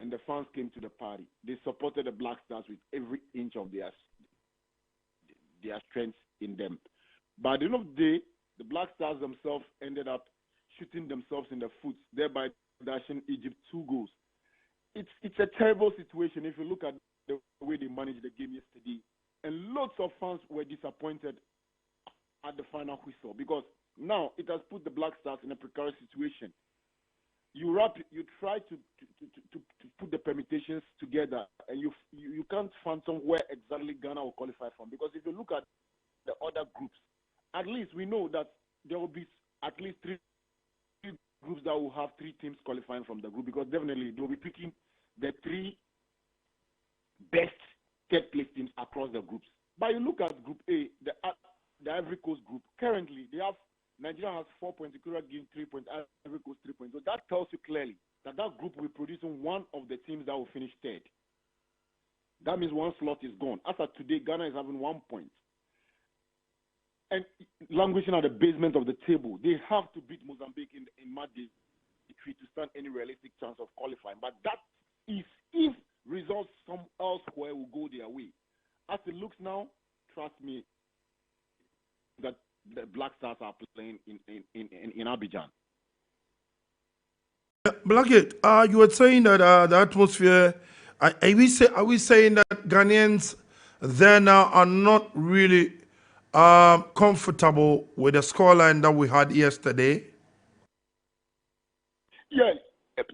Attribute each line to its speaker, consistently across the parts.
Speaker 1: and the fans came to the party. They supported the Black Stars with every inch of their strength in them. But at the end of the day, the Black Stars themselves ended up shooting themselves in the foot, thereby dashing Egypt 2 goals. It's a terrible situation if you look at the way they managed the game yesterday. And lots of fans were disappointed at the final whistle because now it has put the Black Stars in a precarious situation. You try to put the permutations together, and you can't fathom where exactly Ghana will qualify from. Because if you look at the other groups, at least we know that there will be at least 3 groups that will have 3 teams qualifying from the group, because definitely they will be picking the 3 best third place teams across the groups. But you look at Group A, the Ivory Coast group. Currently, they have Nigeria has 4 points, Equatorial Guinea 3 points, Ivory Coast 3 points. So that tells you clearly that group will be producing one of the teams that will finish third. That means one slot is gone. As of today, Ghana is having 1 point. And languishing at the basement of the table, they have to beat Mozambique in match day 3 to stand any realistic chance of qualifying. But that is if results some elsewhere will go their way. As it looks now, trust me, that the Black Stars are playing in Abidjan.
Speaker 2: Blackett, you were saying that the atmosphere. Are we saying that Ghanaians there now are not really comfortable with the scoreline that we had yesterday?
Speaker 1: Yes,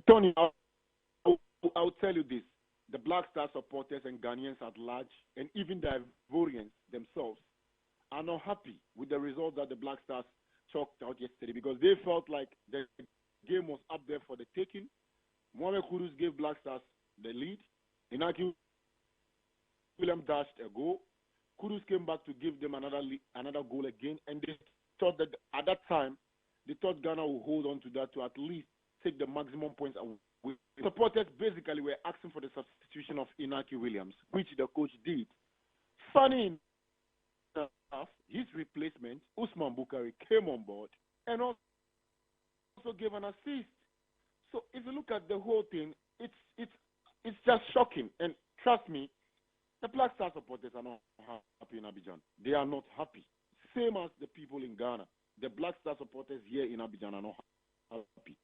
Speaker 1: Tony, I'll tell you this. The Black Star supporters and Ghanaians at large, and even the Ivorians themselves, are not happy with the result that the Black Stars chalked out yesterday, because they felt like the game was up there for the taking. Mohamed Kudus gave Black Stars the lead. Inaki William dashed a goal. Kudus came back to give them another goal again, and they thought that at that time, they thought Ghana would hold on to that to at least take the maximum points away. Supporters basically were asking for the substitution of Inaki Williams, which the coach did. Funny enough, his replacement, Usman Bukari, came on board and also gave an assist. So if you look at the whole thing, it's just shocking. And trust me, the Black Star supporters are not happy in Abidjan. They are not happy. Same as the people in Ghana. The Black Star supporters here in Abidjan are not happy.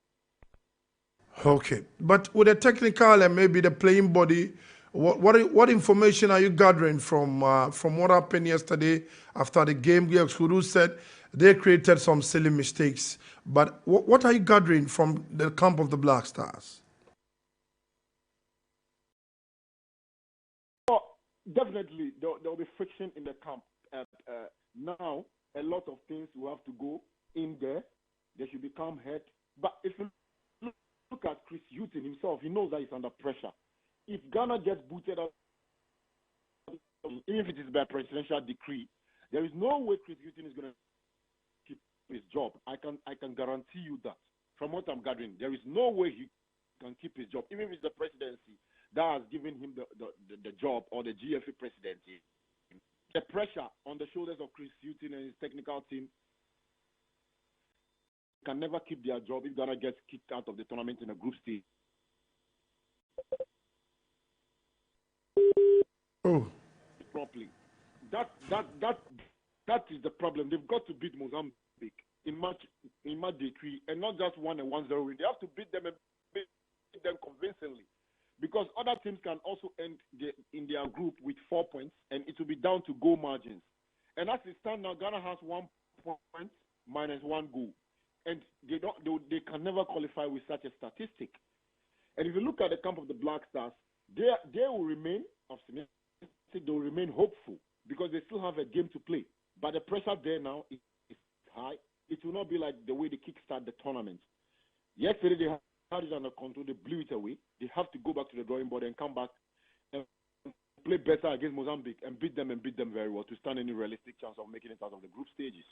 Speaker 2: Okay, but with the technical and maybe the playing body, what information are you gathering from what happened yesterday after the game? Kuru said they created some silly mistakes, but what are you gathering from the camp of the Black Stars?
Speaker 1: Well, definitely there will be friction in the camp. Now, a lot of things will have to go in there. There should be calm head. But if you look at Chris Hughton himself, he knows that he's under pressure. If Ghana gets booted out, even if it is by presidential decree, there is no way Chris Hughton is going to keep his job. I can guarantee you that. From what I'm gathering, there is no way he can keep his job, even if it's the presidency that has given him the job, or the GFA presidency. The pressure on the shoulders of Chris Hughton and his technical team can never keep their job if Ghana gets kicked out of the tournament in a group stage.
Speaker 2: Oh,
Speaker 1: Properly. That is the problem. They've got to beat Mozambique in match day 3, and not just 1-1-0 win. They have to beat them and beat them convincingly, because other teams can also end in their group with 4 points, and it will be down to goal margins. And as it stands now, Ghana has 1 point minus 1 goal, and they can never qualify with such a statistic. And if you look at the camp of the Black Stars, they will remain optimistic. They will remain hopeful, because they still have a game to play. But the pressure there now is high. It will not be like the way they kickstart the tournament. Yesterday they had it under control. They blew it away. They have to go back to the drawing board and come back and play better against Mozambique and beat them very well to stand any realistic chance of making it out of the group stages.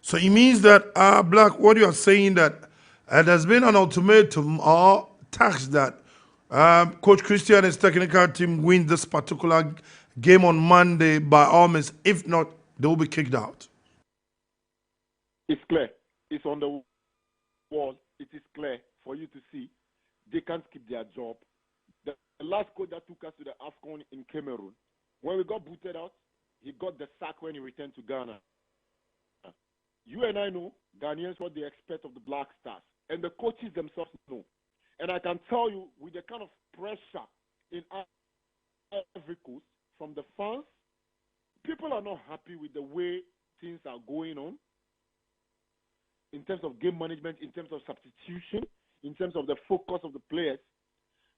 Speaker 2: so it means that Black, what you are saying that there's been an ultimatum or tax that Coach Christian and his technical team win this particular game on Monday by all means. If not, they will be kicked out.
Speaker 1: It's clear. It's on the wall. It is clear for you to see. they can't keep their job. The last coach that took us to the Afcon in Cameroon, when we got booted out, he got the sack when he returned to Ghana. You and I know Ghanaians what they expect of the Black Stars, and the coaches themselves know. And I can tell you, with the kind of pressure in every coast from the fans, people are not happy with the way things are going on in terms of game management, in terms of substitution, in terms of the focus of the players.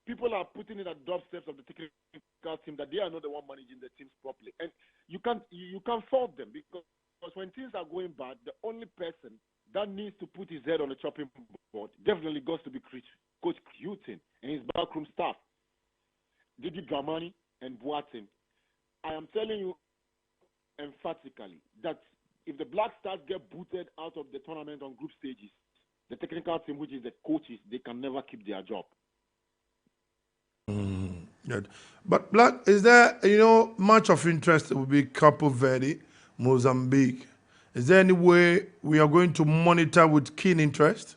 Speaker 1: People are putting it at doorsteps of the technical team that they are not the one managing the teams properly, and you can't fault them, because when things are going bad, the only person that needs to put his head on the chopping board definitely goes to be Coach Houghton and his backroom staff, Didi Dramani and Boateng. I am telling you emphatically that if the Black Stars get booted out of the tournament on group stages, the technical team, which is the coaches, they can never keep their job.
Speaker 2: Good. But Black, is there much of interest will be Cape Verde, Mozambique? Is there any way we are going to monitor with keen interest?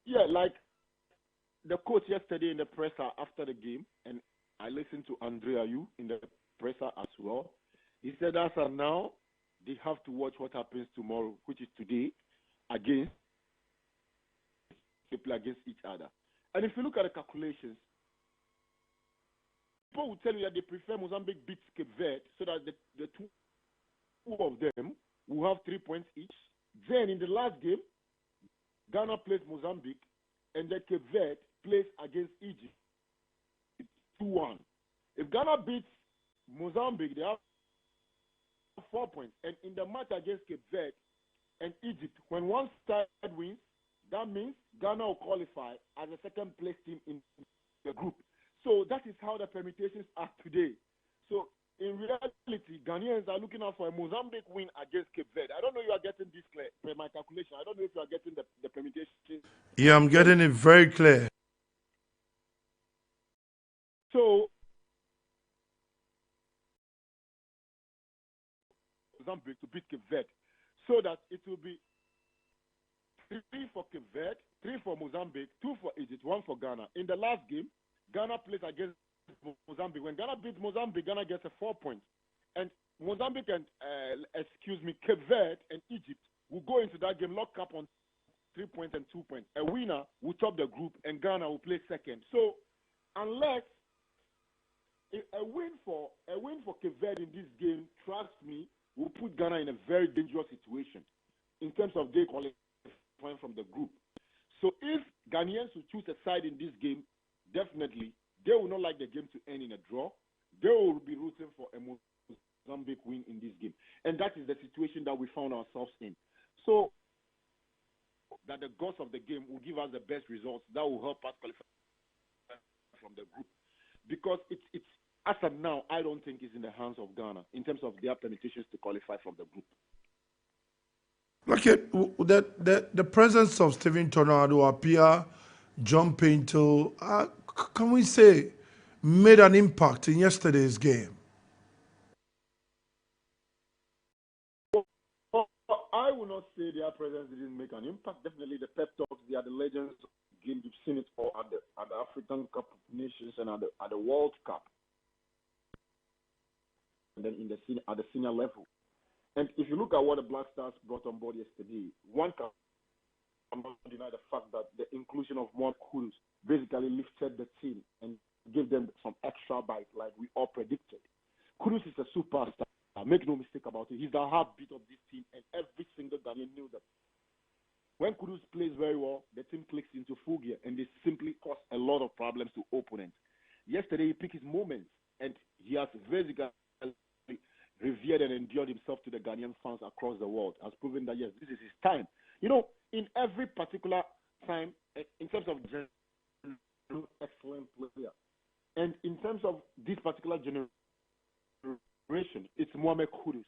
Speaker 1: Yeah, like the coach yesterday in the presser after the game, and I listened to Andrea Yu in the presser as well. He said, as of now, they have to watch what happens tomorrow, which is today, against they play against each other. And if you look at the calculations, people will tell you that they prefer Mozambique beats Cape Verde so that the two of them will have 3 points each. Then in the last game, Ghana plays Mozambique, and then Cape Verde plays against Egypt. 2-1. If Ghana beats Mozambique, they have 4 points. And in the match against Cape Verde and Egypt, when one side wins, that means Ghana will qualify as a second place team in the group. So that is how the permutations are today. So in reality, Ghanaians are looking out for a Mozambique win against Cape Verde. I don't know if you are getting this clear per my calculation. I don't know if you are getting the permutations.
Speaker 2: Yeah, I'm getting it very clear.
Speaker 1: So Mozambique to beat Cape Verde, so that it will be 3 for Cape Verde, 3 for Mozambique, 2 for Egypt, 1 for Ghana. In the last game, Ghana plays against Mozambique. When Ghana beats Mozambique, Ghana gets a 4 points. And Mozambique and, Cape Verde and Egypt will go into that game locked up on 3 points and 2 points. A winner will top the group, and Ghana will play second. So unless a win for Cape Verde in this game, trust me, will put Ghana in a very dangerous situation in terms of they qualifying from the group. So if Ghanaians will choose a side in this game, definitely they will not like the game to end in a draw. They will be rooting for a Mozambique win in this game. And that is the situation that we found ourselves in. So that the gods of the game will give us the best results that will help us qualify from the group. Because it's as of now, I don't think it's in the hands of Ghana in terms of their permutations to qualify from the group.
Speaker 2: Okay, the presence of Stephen Tornado appear jumping to, can we say, made an impact in yesterday's game?
Speaker 1: I will not say their presence didn't make an impact. Definitely the pep talks, they are the legends of the game. You've seen it all at the African Cup of Nations and at the World Cup. And then at the senior level. And if you look at what the Black Stars brought on board yesterday, one can deny the fact that the inclusion of Mohamed Kudus basically lifted the team and gave them some extra bite like we all predicted. Kudus is a superstar. Make no mistake about it. He's the heartbeat of this team, and every single Ghanaian knew that. When Kudus plays very well, the team clicks into full gear, and they simply cause a lot of problems to opponents. Yesterday, he picked his moments, and he has basically revered and endeared himself to the Ghanaian fans across the world, has proven that, yes, this is his time. You know, in every particular time, in terms of excellent player, and in terms of this particular generation, it's Mohamed Kudus.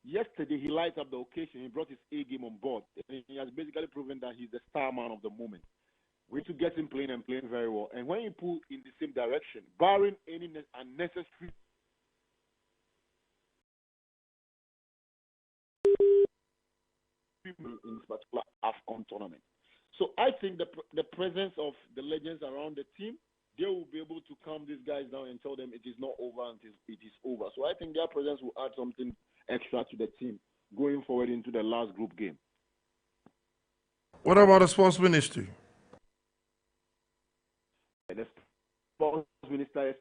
Speaker 1: Yesterday, he lights up the occasion. He brought his A game on board. And he has basically proven that he's the star man of the moment. We need to get him playing and playing very well. And when he pull in the same direction, barring any unnecessary in this particular Afcon tournament. So I think the presence of the legends around the team, they will be able to calm these guys down and tell them it is not over until it is over. So I think their presence will add something extra to the team going forward into the last group game.
Speaker 2: What about the sports ministry?
Speaker 1: The sports minister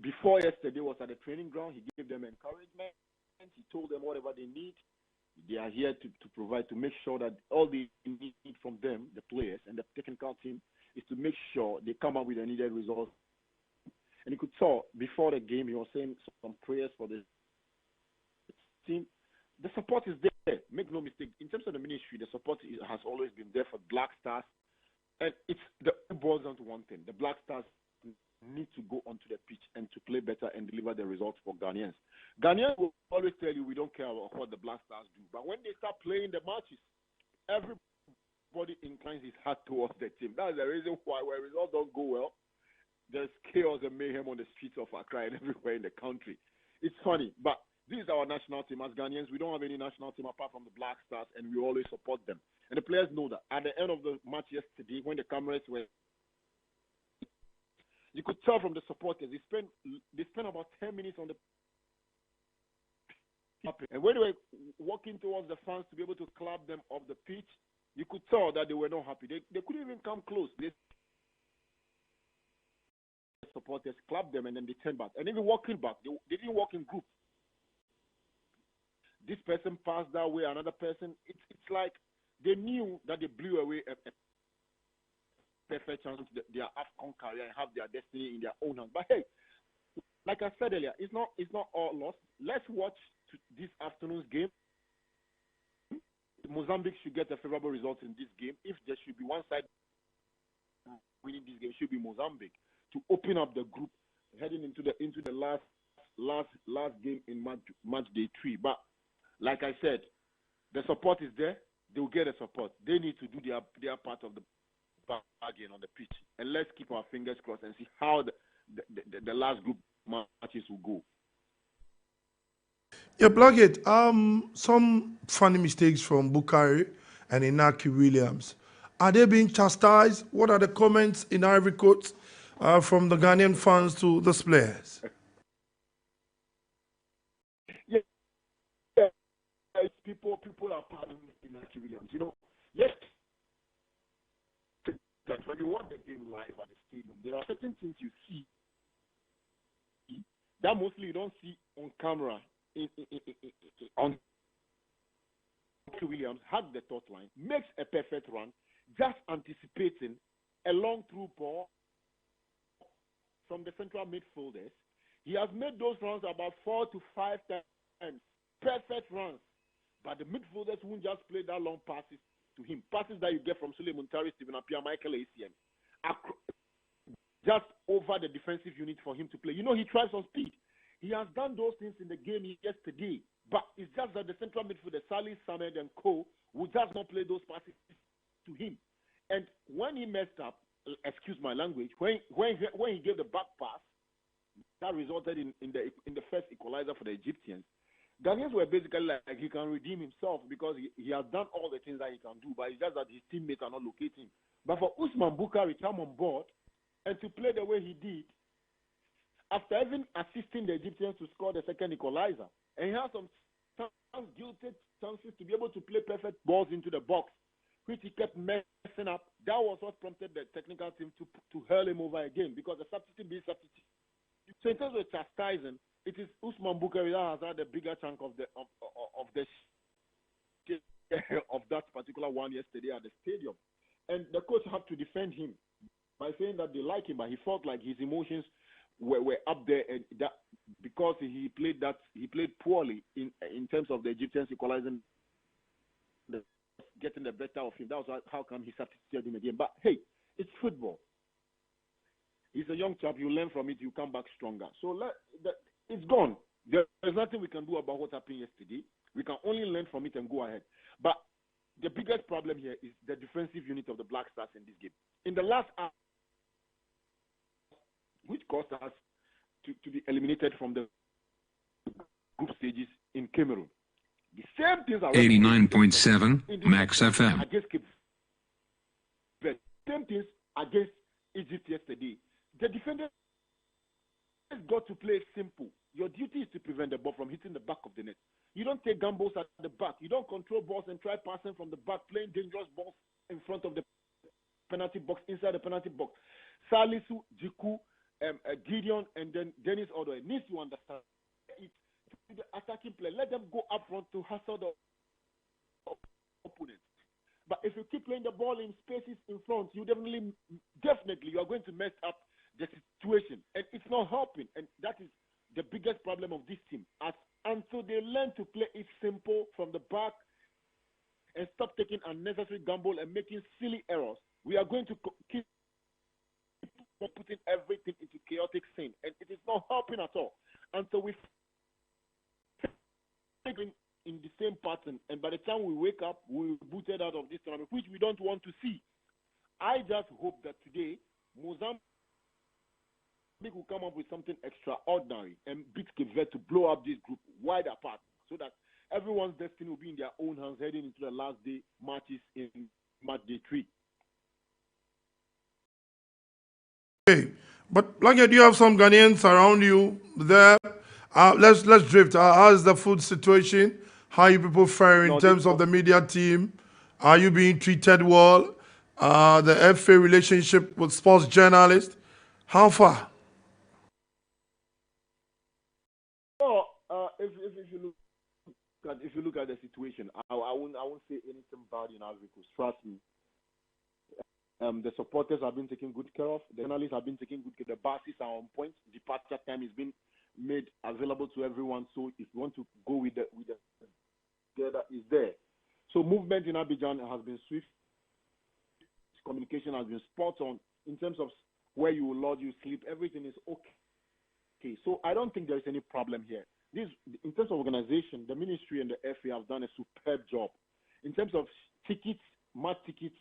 Speaker 1: before yesterday was at the training ground. He gave them encouragement. He told them whatever they need, they are here to provide, to make sure that all they need from them, the players and the technical team, is to make sure they come up with the needed results. And you could tell before the game, he was saying some prayers for the team. The support is there. Make no mistake. In terms of the ministry, the support has always been there for Black Stars. And it boils down to one thing. The Black Stars need to go onto the pitch and to play better and deliver the results for Ghanaians. Ghanaians will always tell you we don't care about what the Black Stars do. But when they start playing the matches, everybody inclines his heart towards the team. That's the reason why when results don't go well, there's chaos and mayhem on the streets of Accra and everywhere in the country. It's funny, but this is our national team. As Ghanaians, we don't have any national team apart from the Black Stars, and we always support them. And the players know that. At the end of the match yesterday, when the cameras were, you could tell from the supporters, they spent about 10 minutes on the and when they were walking towards the fans to be able to clap them off the pitch, you could tell that they were not happy. They couldn't even come close. The supporters clapped them and then they turned back. And even walking back, they didn't walk in groups. This person passed that way, another person. It's like they knew that they blew away a perfect chance to their Afcon career and have their destiny in their own hands. But hey, like I said earlier, it's not all lost. Let's watch this afternoon's game. Mozambique should get a favorable result in this game. If there should be one side winning this game, it should be Mozambique to open up the group heading into the last game in match day 3. But like I said, the support is there. They will get the support. They need to do their part of the bargain on the pitch. And let's keep our fingers crossed and see how the last group matches will go.
Speaker 2: Yeah, Bloggett, some funny mistakes from Bukari and Inaki Williams. Are they being chastised? What are the comments in Ivory Coast from the Ghanaian fans to those players?
Speaker 1: Yeah, people are pardoning Inaki Williams. You know, yes, that when you watch the game live at the stadium, there are certain things you see that mostly you don't see on camera. On Williams had the thought line, makes a perfect run, just anticipating a long through ball from the central midfielders. He has made those runs about 4 to 5 times, perfect runs. But the midfielders won't just play that long passes to him. Passes that you get from Sule Muntari, Stephen Appiah, Michael ACM. Just over the defensive unit for him to play. You know, he thrives on speed. He has done those things in the game yesterday. But it's just that the central midfielder, Salih, Samed, and Co. would just not play those passes to him. And when he messed up, excuse my language, when he gave the back pass, that resulted in the first equalizer for the Egyptians. Ghanaians were basically like he can redeem himself because he has done all the things that he can do, but it's just that his teammates are not locating. But for Usman Bukari to come on board and to play the way he did, after even assisting the Egyptians to score the second equalizer, and he has some guilty chances to be able to play perfect balls into the box, which he kept messing up. That was what prompted the technical team to hurl him over again, because the substitute being substitute. So in terms of chastising, it is Usman Bukari that has had a bigger chunk of that particular one yesterday at the stadium, and the coach had to defend him by saying that they like him, but he felt like his emotions were up there, and that because he played poorly in terms of the Egyptians equalizing, getting the better of him. That was how come he substituted him again. But hey, it's football. He's a young chap. You learn from it. You come back stronger. So it's gone. There's nothing we can do about what happened yesterday. We can only learn from it and go ahead. But the biggest problem here is the defensive unit of the Black Stars in this game. In the last hour, which caused us to be eliminated from the group stages in Cameroon. The same things are
Speaker 3: 89.7 Max FM.
Speaker 1: Same things against Egypt yesterday. The defenders got to play simple. Your duty is to prevent the ball from hitting the back of the net. You don't take gambles at the back. You don't control balls and try passing from the back, playing dangerous balls in front of the penalty box, inside the penalty box. Salisu, Jiku, Gideon, and then Dennis Odoi needs to understand it. The attacking play, let them go up front to hustle the opponent. But if you keep playing the ball in spaces in front, you definitely you are going to mess up the situation, and it's not helping. And that is the biggest problem of this team. Until they learn to play it simple from the back and stop taking unnecessary gamble and making silly errors, we are going to keep putting everything into chaotic scene, and it is not helping at all. Until we in the same pattern, and by the time we wake up, we're booted out of this tournament, which we don't want to see. I just hope that today Mozambique will come up with something extraordinary and beat Cape Verde to blow up this group wide apart, so that everyone's destiny will be in their own hands heading into the last day matches in match day 3.
Speaker 2: Okay, but like, do you have some Ghanaians around you there? Let's drift. How's the food situation? How are you people faring in terms of the media team? Are you being treated well? The FA relationship with sports journalists, how far?
Speaker 1: Well, if you look at the situation, I won't say anything bad in Ivory Coast. Trust me. The supporters have been taken good care of. The journalists have been taken good care of. The buses are on point. Departure time is being made available to everyone. So if you want to go with the is there. So movement in Abidjan has been swift. Communication has been spot on in terms of where you will lodge, you sleep. Everything is okay. So I don't think there is any problem here. This, in terms of organization, the ministry and the FA have done a superb job. In terms of tickets, match tickets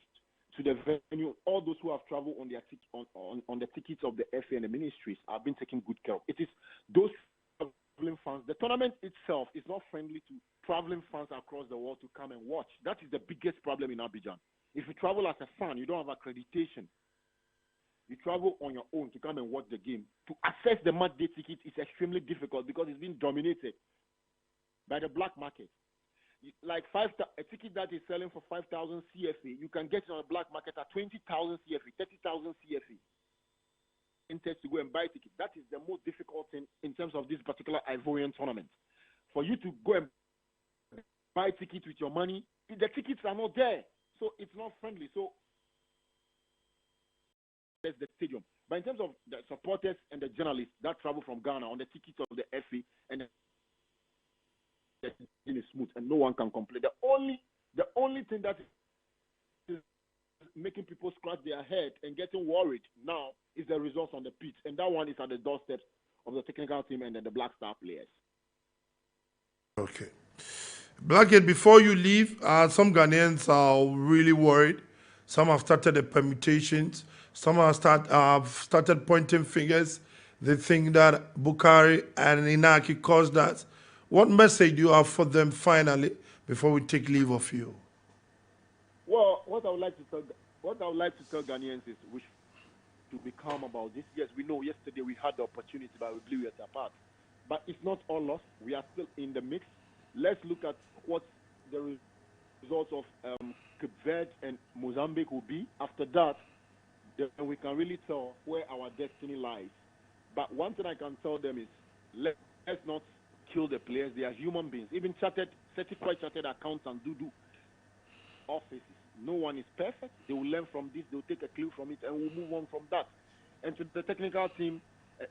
Speaker 1: to the venue, all those who have traveled on their on the tickets of the FA and the ministries have been taken good care of. It is those traveling fans. The tournament itself is not friendly to traveling fans across the world to come and watch. That is the biggest problem in Abidjan. If you travel as a fan, you don't have accreditation. You travel on your own to come and watch the game. To access the match day ticket is extremely difficult because it's been dominated by the black market. Like a ticket that is selling for 5,000 CFA, you can get it on the black market at 20,000 CFA, 30,000 CFA. Intends to go and buy tickets. That is the most difficult thing in terms of this particular Ivorian tournament. For you to go and buy tickets with your money, the tickets are not there, so it's not friendly. So there's the stadium. But in terms of the supporters and the journalists that travel from Ghana on the tickets of the FA and is smooth and no one can complain. The only thing that is making people scratch their head and getting worried now is the results on the pitch, and that one is at the doorsteps of the technical team and then the Black Star players.
Speaker 2: Okay. Blackhead, before you leave, some Ghanaians are really worried. Some have started the permutations. Some have started pointing fingers. They think that Bukari and Inaki caused that. What message do you have for them finally before we take leave of you?
Speaker 1: Well, what I would like to tell Ghanaians is we should be calm about this. Yes, we know yesterday we had the opportunity, but we blew it apart. But it's not all lost. We are still in the mix. Let's look at what the results of Cape Verde and Mozambique will be. After that, then we can really tell where our destiny lies. But one thing I can tell them is let's not kill the players. They are human beings. Even certified chartered accountants do offices. No one is perfect. They will learn from this. They'll take a clue from it, and we'll move on from that. And to the technical team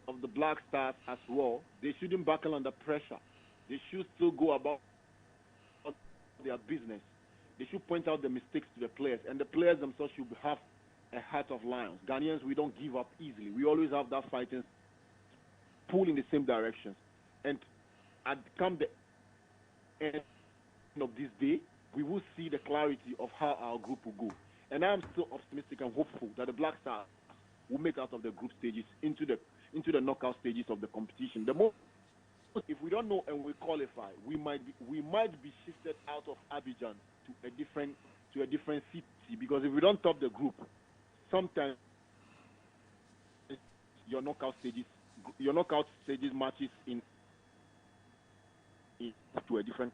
Speaker 1: of the Black Stars as well, they shouldn't buckle under pressure. They should still go about their business. They should point out the mistakes to the players, and the players themselves should have a heart of lions. Ghanaians, we don't give up easily. We always have that fighting pull in the same direction. And at come the end of this day, we will see the clarity of how our group will go. And I'm still optimistic and hopeful that the Black Stars will make out of the group stages into the knockout stages of the competition. The most, if we don't know and we qualify, we might be shifted out of Abidjan to a different city, because if we don't top the group, sometimes your knockout stages matches in to a different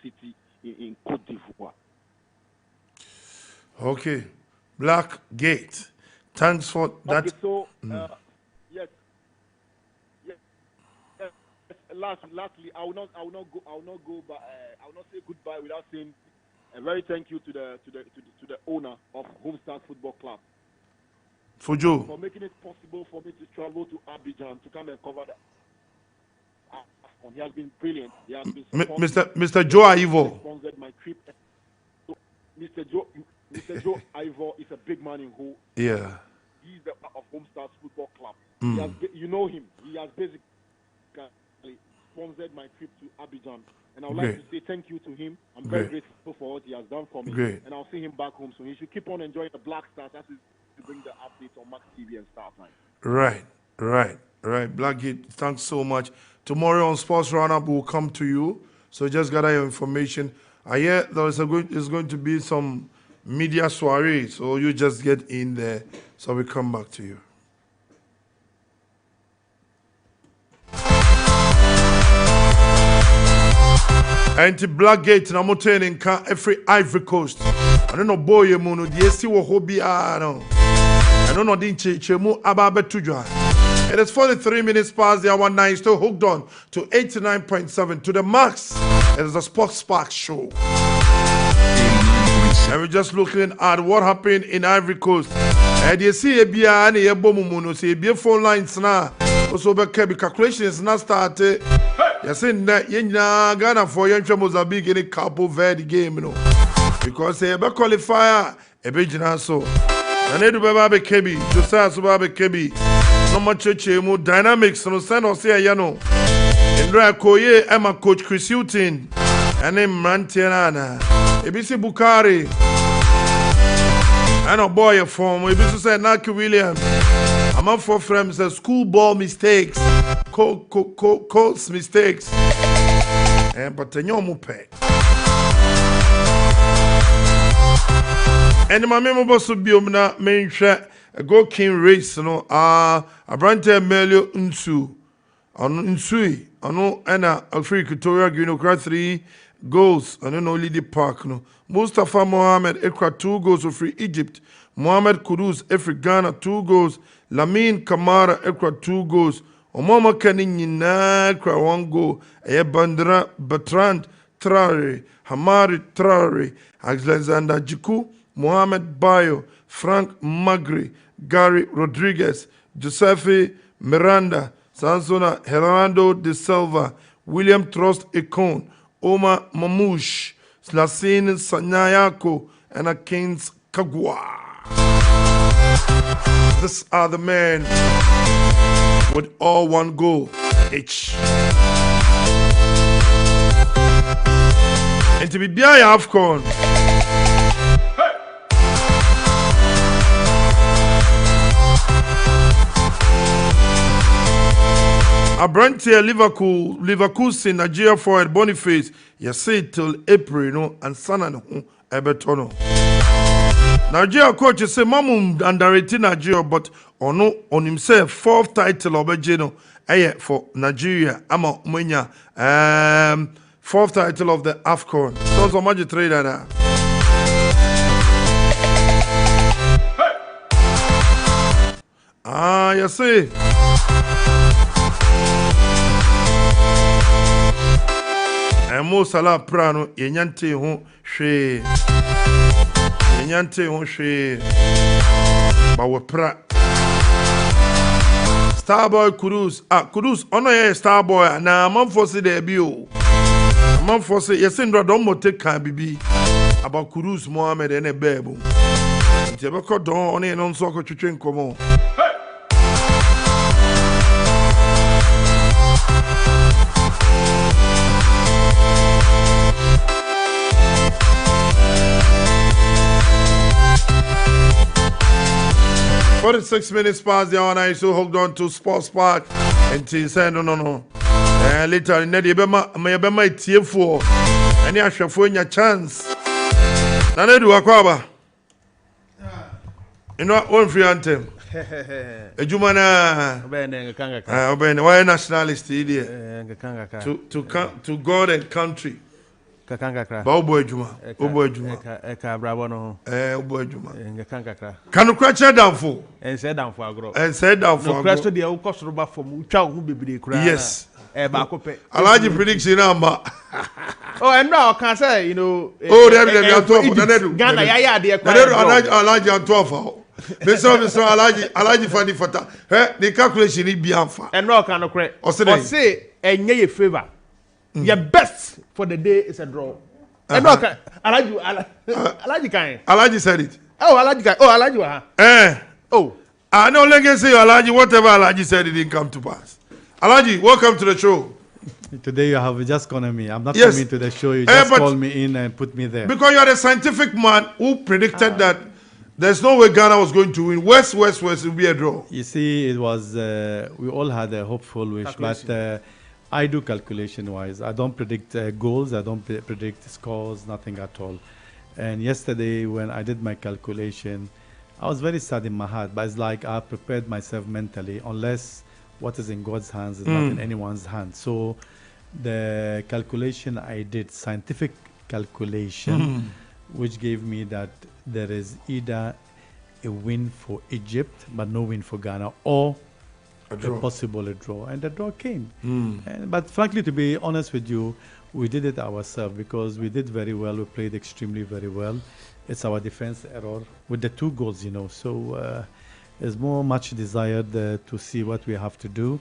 Speaker 1: city in Côte d'Ivoire.
Speaker 2: Okay, Black Gate. Thanks for that.
Speaker 1: Okay, so yes. Lastly, I will not say goodbye without saying a very thank you to the owner of Homestars Football Club.
Speaker 2: Fujo.
Speaker 1: For making it possible for me to travel to Abidjan to come and cover the Afcon. He has been brilliant. He has been
Speaker 2: Mr. Joe Ivo.
Speaker 1: Sponsored my trip. So Mr. Joe Ivo is a big man in who.
Speaker 2: Yeah.
Speaker 1: He's the of Homestars Football Club.
Speaker 2: Mm.
Speaker 1: You know him. He has basically sponsored my trip to Abidjan. And I would like to say thank you to him. I'm very grateful for what he has done for me.
Speaker 2: Great.
Speaker 1: And I'll see him back home. So he should keep on enjoying the Black Stars as to bring the updates on Max TV and Star Time.
Speaker 2: Right. Blackgate, thanks so much. Tomorrow on Sports Roundup, we'll come to you. So just gather your information. I hear there's going to be some media soiree. So you just get in there. So we come back to you. Anti Blackgate na moten in every Ivory Coast. I don't know boy muno the see wo hobby no. I don't know din chemu ababe tujwa. It is 43 minutes past the hour 9, still hooked on to 89.7 to the max. It is a Sports Spark show. And we're just looking at what happened in Ivory Coast. And you see a bia and a bomuno, see a phone lines now. Also, the calculations now started. You're saying that you're Ghana for young Mozambique in a Capo Verde game, you know. Because they have a qualifier, a big so. And they do Babe Kebi, Josiah Subabe Kebi. No much more dynamics, no sense or say, you know. And Dracoye, Emma coach Chris Houghton, and then Mantiana, ABC Bukari, and a boy form, we used to say Naki Williams. I'm up for friends, schoolball mistakes, coach mistakes, and but the mupe. And my member should be na main share a go king race, you know. A brante Melio Unsu, on Unsui, no, and a free Equatorial Guinea 3 goals, and then only the park, no. Mustafa Mohamed Ekra 2 goals of free Egypt. Mohamed Kudus Efri Ghana 2 goals. Lamine Kamara Ekra 2 goals. Omama Kanina Ekra 1 goal. Bandra Bertrand Traore, Hamari Traore, Alexander Jiku, Mohamed Bayo, Frank Magri, Gary Rodriguez, Giuseppe Miranda, Sansona Herando de Silva, William Trust Ekon, Omar Mamouche, Slasine Sanyayako, and Akins Kagwa. These are the men with all one goal each. And to be behind Afcon. Abrantia Liverpool in Nigeria forward Boniface. You say till April, you know, and Sana Everton. Nigeria coach say Mamu underrated Nigeria, but on himself fourth title of Bejeno for Nigeria. Ama Mwenya fourth title of the Afcon. So much trader now. You see. And most Salah Prano, Yenyante ho she. Yenyante ho she. Bawe pra. Starboy Kudus. Kudus, ono ye Starboy. Na man force debut. Man force yesindra don mo take kan bibi. About Kudus Mohammed and a babu. Jebeko don oni non so ko twetwe nkomo. 46 minutes past the hour, I still hooked on to Sports Park. And he said, no. And later, Neddy Bema, may be my TF4. And you have your chance. Nanedu Akwaba. You know, one free anthem. Ejumana. Obene, why nationalist idiot? To God and country.
Speaker 3: Kakangakra.
Speaker 2: Ba obo ejuma. Obo ejuma.
Speaker 3: Eka brabo no.
Speaker 2: Obo ejuma.
Speaker 3: Kakangakra.
Speaker 2: Kanu kwache downfall.
Speaker 3: And say down for agro.
Speaker 2: And said down for
Speaker 3: no question the cost roba from ucha hu bebre kura.
Speaker 2: Yes.
Speaker 3: Ba ko pe.
Speaker 2: Alaji prediction number.
Speaker 3: Oh, and now can say, you know.
Speaker 2: Oh, they are 12.
Speaker 3: Ghana ya de kwa.
Speaker 2: Alaji on 12. Mr. Alaji Fani Fata. The calculation is bianfa.
Speaker 3: And no can correct. Or say enye ye favor. Your best for the day is a draw. And no can Alaji kan.
Speaker 2: Alaji said it.
Speaker 3: Oh, Alaji kan. Oh, Alaji wa. Oh.
Speaker 2: I know legacy Alaji, whatever Alaji said, it didn't come to pass. Alaji, welcome to the show.
Speaker 4: Today you have just called me. I'm not coming to the show. You just called me in and put me there.
Speaker 2: Because you are a scientific man who predicted that there's no way Ghana was going to win. West will be a draw.
Speaker 4: You see, it was, we all had a hopeful wish, but I do calculation-wise. I don't predict goals. I don't predict scores, nothing at all. And yesterday when I did my calculation, I was very sad in my heart, but it's like I prepared myself mentally, unless what is in God's hands is not in anyone's hands. So the calculation I did, scientific calculation, which gave me that there is either a win for Egypt, but no win for Ghana, or a possible draw. And the draw came. But frankly, to be honest with you, we did it ourselves because we did very well. We played extremely very well. It's our defense error with the 2 goals, you know. So it's much desired to see what we have to do.